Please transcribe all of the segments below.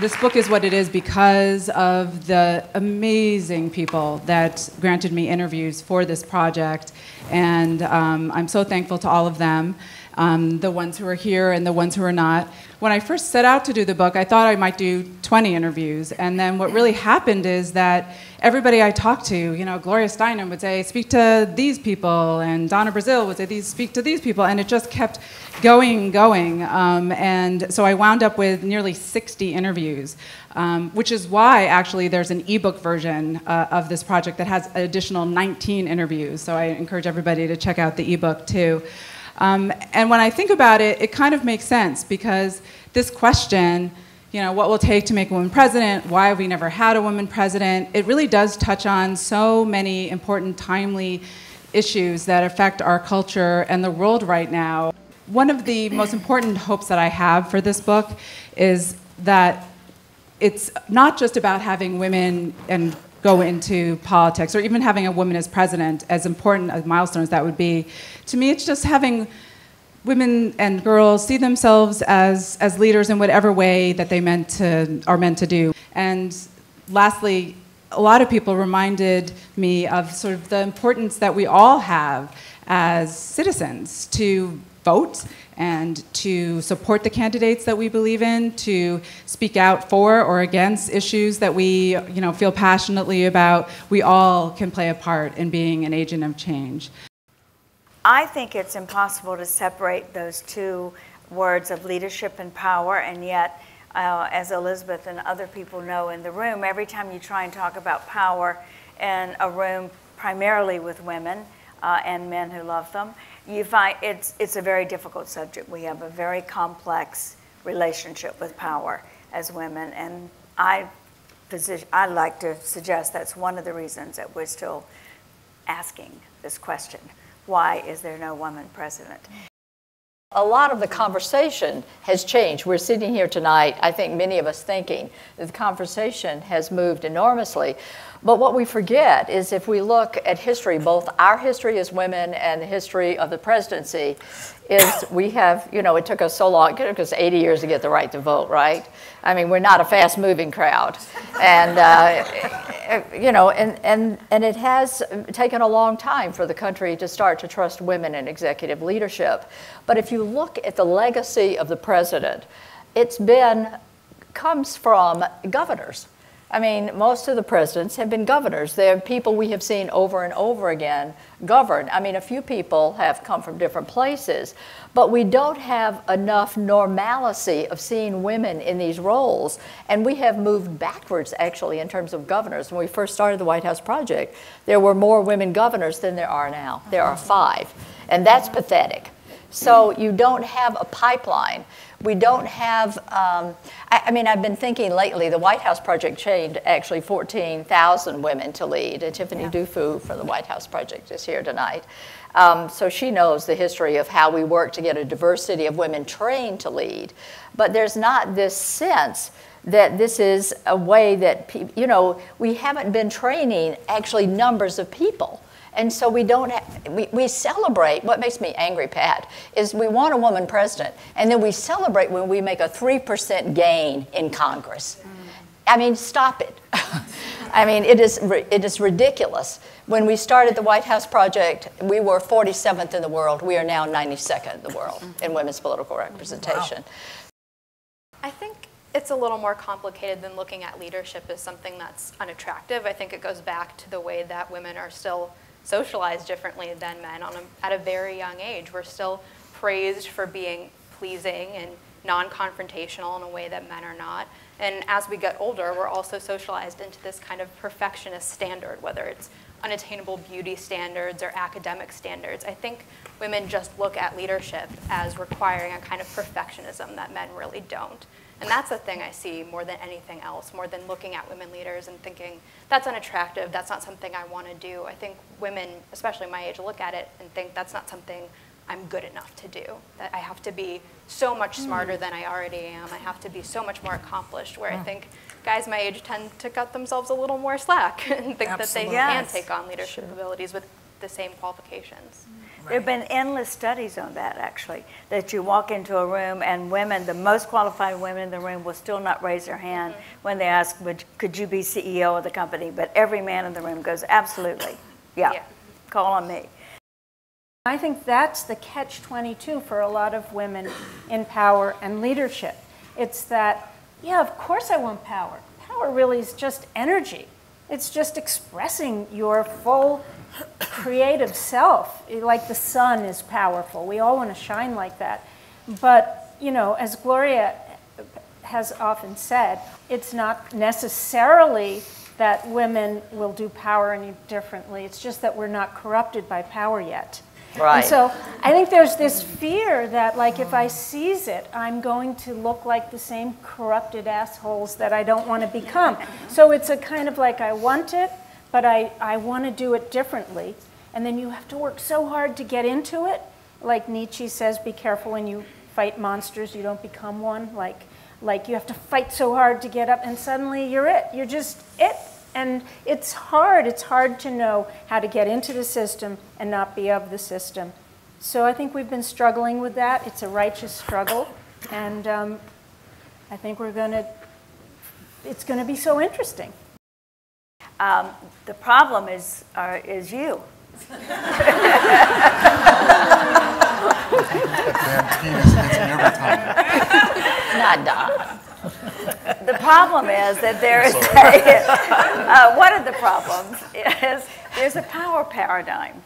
this book is what it is because of the amazing people that granted me interviews for this project. And I'm so thankful to all of them, the ones who are here and the ones who are not. When I first set out to do the book, I thought I might do 20 interviews. And then what really happened is that everybody I talked to, you know, Gloria Steinem would say, speak to these people, and Donna Brazil would say, speak to these people, and it just kept going. And so I wound up with nearly 60 interviews, which is why actually there's an ebook version of this project that has an additional 19 interviews. So I encourage everybody to check out the ebook too. And when I think about it, it kind of makes sense because this question, you know, what will it take to make a woman president? Why have we never had a woman president? It really does touch on so many important, timely issues that affect our culture and the world right now. One of the most important hopes that I have for this book is that it's not just about having women and go into politics, or even having a woman as president, as important as milestones that would be. To me, it's just having women and girls see themselves as leaders in whatever way that they are meant to do. And lastly, a lot of people reminded me of sort of the importance that we all have as citizens to vote and to support the candidates that we believe in, to speak out for or against issues that we, you know, feel passionately about. We all can play a part in being an agent of change. I think it's impossible to separate those two words of leadership and power, and yet, as Elizabeth and other people know in the room, every time you try and talk about power in a room primarily with women and men who love them, you find it's a very difficult subject. We have a very complex relationship with power as women, and I like to suggest that's one of the reasons that we're still asking this question. Why is there no woman president? A lot of the conversation has changed. We're sitting here tonight, I think many of us thinking that the conversation has moved enormously. But what we forget is if we look at history, both our history as women and the history of the presidency, is we have, you know, it took us so long, it took us 80 years to get the right to vote, right? I mean, we're not a fast-moving crowd. And, you know, and it has taken a long time for the country to start to trust women in executive leadership. But if you look at the legacy of the president, comes from governors. I mean, most of the presidents have been governors. They're people we have seen over and over again govern. I mean, a few people have come from different places, but we don't have enough normalcy of seeing women in these roles. And we have moved backwards, actually, in terms of governors. When we first started the White House Project, there were more women governors than there are now. There are 5, and that's pathetic. So you don't have a pipeline. We don't have, I mean, I've been thinking lately, the White House Project trained actually 14,000 women to lead. And Tiffany Dufu from the White House Project is here tonight. So she knows the history of how we work to get a diversity of women trained to lead. But there's not this sense that this is a way that, you know, we haven't been training actually numbers of people. And so we don't we celebrate, what makes me angry, Pat, is we want a woman president, and then we celebrate when we make a 3% gain in Congress. I mean, stop it. I mean, it is ridiculous. When we started the White House Project, we were 47th in the world. We are now 92nd in the world in women's political representation. Wow. I think it's a little more complicated than looking at leadership as something that's unattractive. I think it goes back to the way that women are still socialized differently than men at a very young age. We're still praised for being pleasing and non-confrontational in a way that men are not. And as we get older, we're also socialized into this kind of perfectionist standard, whether it's unattainable beauty standards or academic standards. I think women just look at leadership as requiring a kind of perfectionism that men really don't. And that's the thing I see more than anything else, more than looking at women leaders and thinking, that's unattractive, that's not something I want to do. I think women, especially my age, look at it and think that's not something I'm good enough to do, that I have to be so much smarter than I already am. I have to be so much more accomplished, where I think guys my age tend to cut themselves a little more slack and think that they can take on leadership abilities with the same qualifications. There have been endless studies on that, actually, that you walk into a room and women, the most qualified women in the room, will still not raise their hand when they ask, could you be CEO of the company? But every man in the room goes, absolutely, yeah. Call on me. I think that's the catch-22 for a lot of women in power and leadership. It's that, yeah, of course I want power. Power really is just energy. It's just expressing your full creative self. Like the sun is powerful. We all want to shine like that. But, you know, as Gloria has often said, it's not necessarily that women will do power any differently. It's just that we're not corrupted by power yet. Right. And so I think there's this fear that, like, if I seize it, I'm going to look like the same corrupted assholes that I don't want to become. So it's a kind of like, I want it, but I want to do it differently. And then you have to work so hard to get into it. Like Nietzsche says, be careful when you fight monsters, you don't become one. Like you have to fight so hard to get up, and suddenly you're it. You're just it. And it's hard. It's hard to know how to get into the system and not be of the system. So I think we've been struggling with that. It's a righteous struggle. And I think it's going to be so interesting. The problem is you. Damn penis hits me every time. Not Don. The problem is that there is one of the problems is there's a power paradigm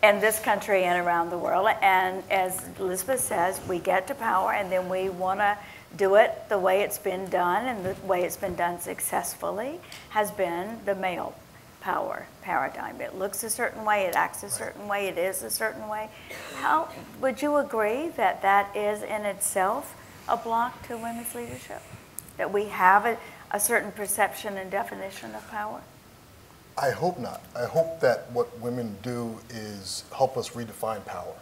in this country and around the world. And as Elizabeth says, we get to power and then we want to do it the way it's been done, and the way it's been done successfully has been the male power paradigm. It looks a certain way, it acts a certain way, it is a certain way. How would you agree that that is in itself a block to women's leadership? That we have a certain perception and definition of power? I hope not. I hope that what women do is help us redefine power.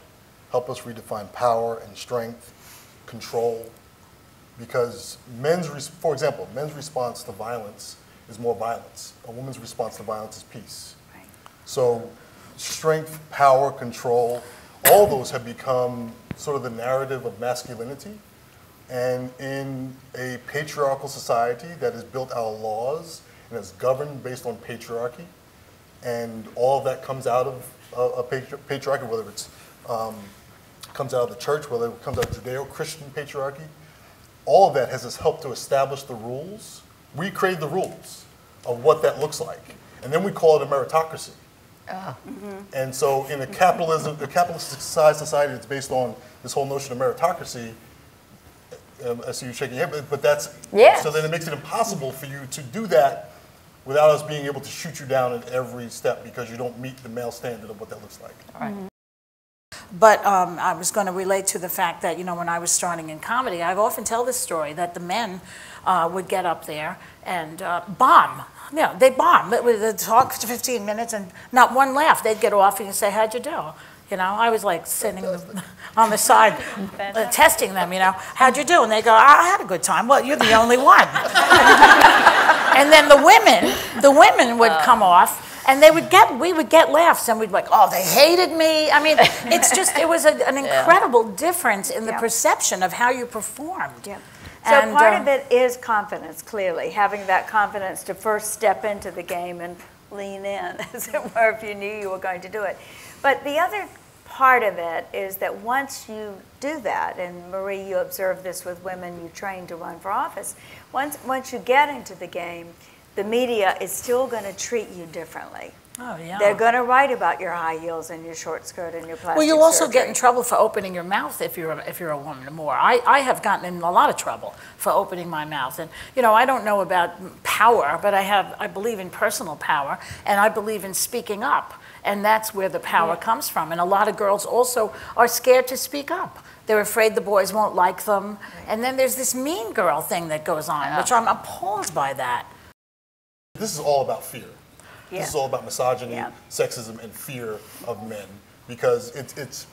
Help us redefine power and strength, control. Because for example, men's response to violence is more violence. A woman's response to violence is peace. Right. So strength, power, control, all those have become sort of the narrative of masculinity. And in a patriarchal society that has built our laws and is governed based on patriarchy, and all of that comes out of a patriarchy, whether it's comes out of the church, whether it comes out of Judeo-Christian patriarchy, all of that has helped to establish the rules. We create the rules of what that looks like, and then we call it a meritocracy. And so in a capitalistic society that's based on this whole notion of meritocracy, I see you shaking your head, but that's, so then it makes it impossible for you to do that without us being able to shoot you down at every step because you don't meet the male standard of what that looks like. Right. But I was going to relate to the fact that, you know, when I was starting in comedy, I often tell this story that the men would get up there and bomb. Yeah, they bomb. They'd talk for 15 minutes and not one laugh. They'd get off and say, how'd you do? You know, I was like sitting on the side testing them, you know, how'd you do? And they go, I had a good time. Well, you're the only one. And then the women would come off and we would get laughs and we'd be like, oh, they hated me. I mean, it's just, it was an incredible difference in the perception of how you performed. Yeah. So part of it is confidence, clearly, having that confidence to first step into the game and lean in, as it were, if you knew you were going to do it. But the other part of it is that once you do that, and Marie, you observe this with women you train to run for office, once you get into the game, the media is still going to treat you differently. Oh, yeah. They're going to write about your high heels and your short skirt and your plastic Well, you'll also surgery. get in trouble for opening your mouth if you're a woman more. I have gotten in a lot of trouble for opening my mouth. And, you know, I don't know about power, but I believe in personal power, and I believe in speaking up. And that's where the power comes from. And a lot of girls also are scared to speak up. They're afraid the boys won't like them. And then there's this mean girl thing that goes on, which I'm appalled by that. This is all about fear. Yeah. This is all about misogyny, sexism, and fear of men. Because it's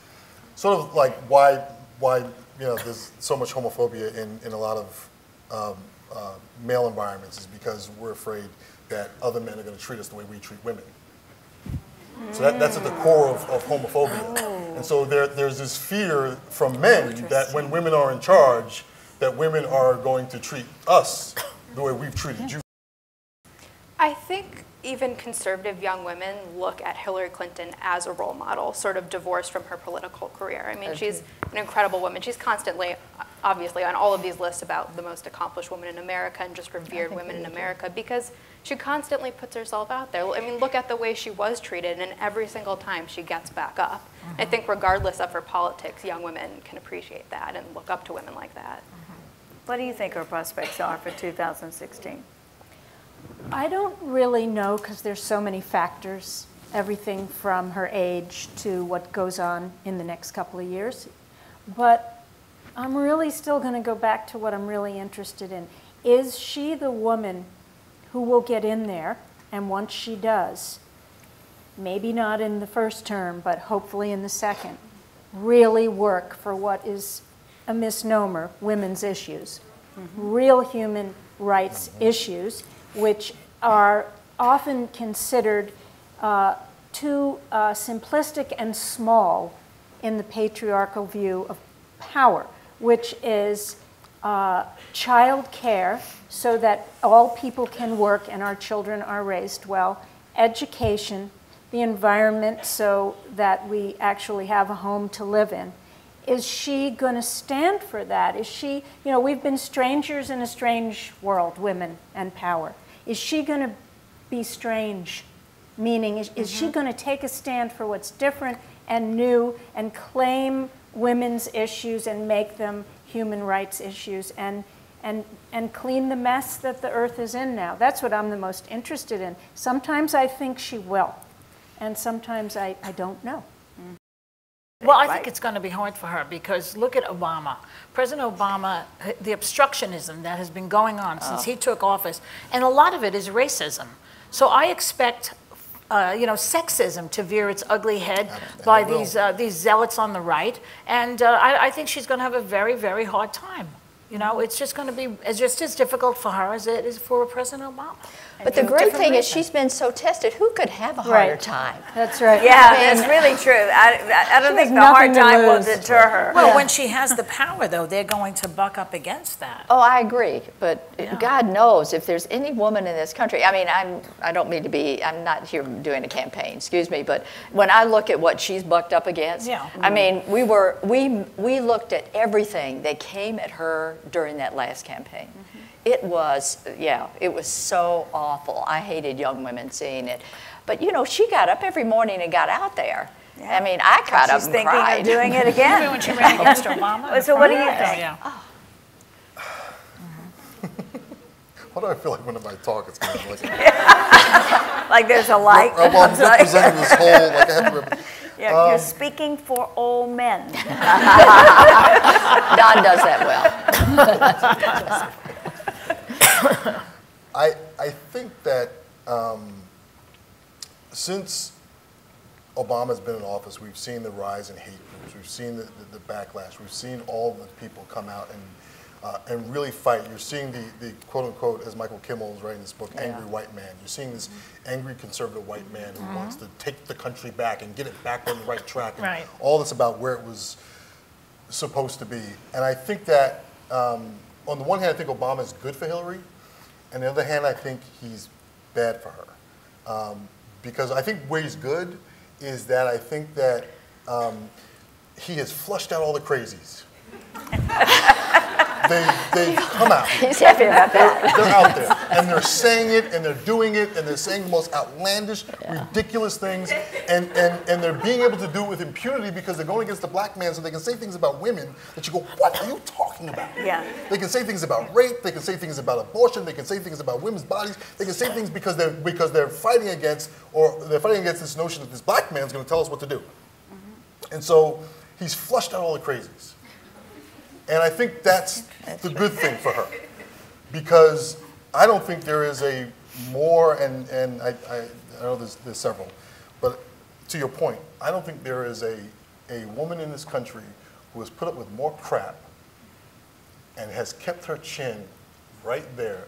sort of like why you know there's so much homophobia in a lot of male environments is because we're afraid that other men are going to treat us the way we treat women. So that's at the core of homophobia. And so there's this fear from men that when women are in charge, that women are going to treat us the way we've treated you. I think even conservative young women look at Hillary Clinton as a role model, sort of divorced from her political career. I mean, she's an incredible woman. She's constantly, obviously, on all of these lists about the most accomplished women in America and just revered women in America, because she constantly puts herself out there. I mean, look at the way she was treated, and every single time she gets back up. I think regardless of her politics, young women can appreciate that and look up to women like that. What do you think her prospects are for 2016? I don't really know because there's so many factors, everything from her age to what goes on in the next couple of years. But I'm really still going to go back to what I'm really interested in. Is she the woman who will get in there, and once she does, maybe not in the first term, but hopefully in the second, really work for what is a misnomer, women's issues, real human rights issues, which are often considered too simplistic and small in the patriarchal view of power, which is child care so that all people can work and our children are raised well, education, the environment so that we actually have a home to live in. Is she going to stand for that? Is she, you know, we've been strangers in a strange world, women and power. Is she going to be strange? Meaning, is she going to take a stand for what's different and new and claim women's issues and make them human rights issues and clean the mess that the earth is in now? That's what I'm the most interested in. Sometimes I think she will, and sometimes I don't know. Well, I think it's going to be hard for her because look at Obama. President Obama, the obstructionism that has been going on since he took office, and a lot of it is racism. So I expect, you know, sexism to rear its ugly head by these zealots on the right, and I think she's going to have a very, very hard time. You know, it's just going to be just as difficult for her as it is for President Obama. But the great thing is she's been so tested. Who could have a harder time? That's right. Yeah, that's really true. I don't think the hard time will deter her. Well, when she has the power, though, they're going to buck up against that. Oh, I agree. But God knows if there's any woman in this country, I mean, I don't mean to be, I'm not here doing a campaign, excuse me, but when I look at what she's bucked up against, I mean, we looked at everything that came at her during that last campaign. It was, it was so awful. I hated young women seeing it. But, you know, she got up every morning and got out there. Yeah. I mean, I got up and cried. She's thinking of doing it again. Even when she ran against Obama. So what do you think? Why do I feel like when I talk, it's kind of like there's a light. Well, I'm representing this whole, like I have to represent. You're speaking for all men. Don does that well. I think that since Obama's been in office, we've seen the rise in hate groups, we've seen the backlash, we've seen all the people come out and really fight. You're seeing the quote unquote, as Michael Kimmel is writing in this book, angry white man. You're seeing this angry conservative white man who wants to take the country back and get it back on the right track. And all this about where it was supposed to be. And I think that on the one hand, I think Obama is good for Hillary. And on the other hand, I think he's bad for her. Because I think where he's good is that I think that he has flushed out all the crazies. They've come out. He's happy about that. They're out there, and they're saying it, and they're doing it, and they're saying the most outlandish, ridiculous things, and they're being able to do it with impunity because they're going against the black man, so they can say things about women that you go, what are you talking about? Yeah. They can say things about rape, they can say things about abortion, they can say things about women's bodies, they can say things because they're fighting against this notion that this black man's going to tell us what to do. And so he's flushed out all the crazies. And I think that's the good thing for her, because I don't think there is a more, and I know there's several, but to your point, I don't think there is a woman in this country who has put up with more crap and has kept her chin right there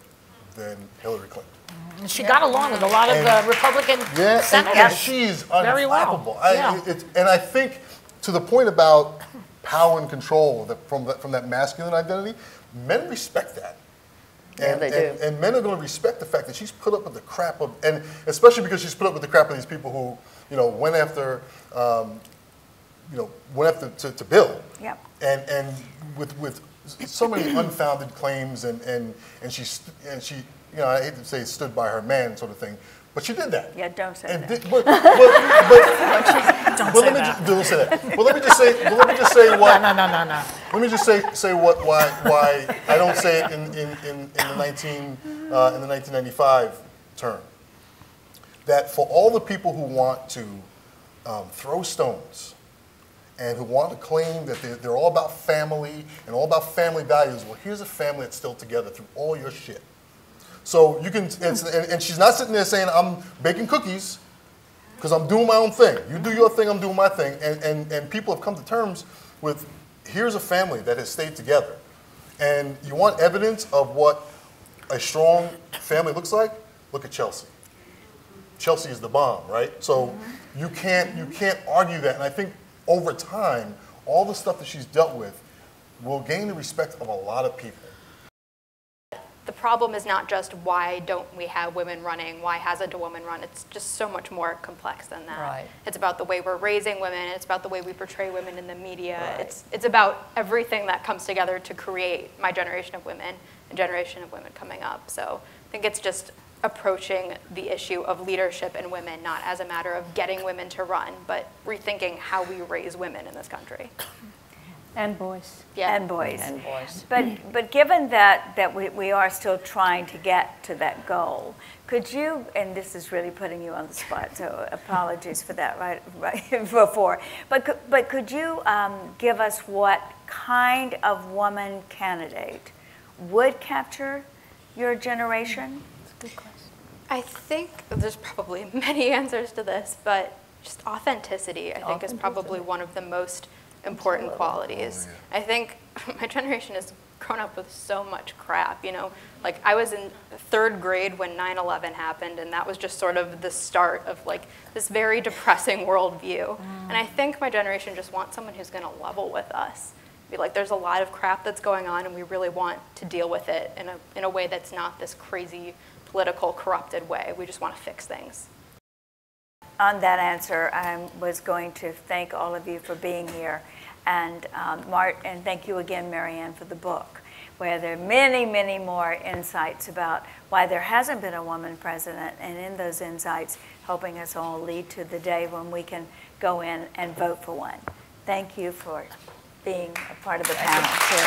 than Hillary Clinton. And she got along with a lot of the Republican senators. And she's very well. unflappable. And I think to the point about power and control from that masculine identity, men respect that. And, they do. And men are going to respect the fact that she's put up with the crap of, and especially because she's put up with the crap of these people who, went after, to Bill. Yep. And with so many unfounded claims, and she, I hate to say stood by her man sort of thing, but she did that. Yeah, don't say that. Don't say that. But let me just say what. No. Let me just say why I don't say it in the 1995 term. That for all the people who want to throw stones and who want to claim that they're all about family and all about family values, well, here's a family that's still together through all your shit. So you can, and she's not sitting there saying, I'm baking cookies because I'm doing my own thing. You do your thing, I'm doing my thing. And people have come to terms with, here's a family that has stayed together. And you want evidence of what a strong family looks like? Look at Chelsea. Chelsea is the bomb, right? So you can't argue that. And I think over time, all the stuff that she's dealt with will gain the respect of a lot of people. The problem is not just why don't we have women running, why hasn't a woman run? It's just so much more complex than that. Right. It's about the way we're raising women, it's about the way we portray women in the media. Right. It's about everything that comes together to create my generation of women, a generation of women coming up. So I think it's just approaching the issue of leadership in women, not as a matter of getting women to run, but rethinking how we raise women in this country. And boys. Yeah. And boys. And boys. But given that we are still trying to get to that goal, could you, and this is really putting you on the spot, so apologies for that right before, but could you give us what kind of woman candidate would capture your generation? That's a good question. I think there's probably many answers to this, but just authenticity, I think, is probably one of the most important qualities. I think my generation has grown up with so much crap, Like, I was in 3rd grade when 9/11 happened, and that was just sort of the start of, like, this very depressing worldview. And I think my generation just wants someone who's going to level with us. Be like, there's a lot of crap that's going on, and we really want to deal with it in a way that's not this crazy, political, corrupted way. We just want to fix things. On that answer, I was going to thank all of you for being here, and and thank you again, Marianne, for the book, where there are many, many more insights about why there hasn't been a woman president, and in those insights, helping us all lead to the day when we can go in and vote for one. Thank you for being a part of the panel, too.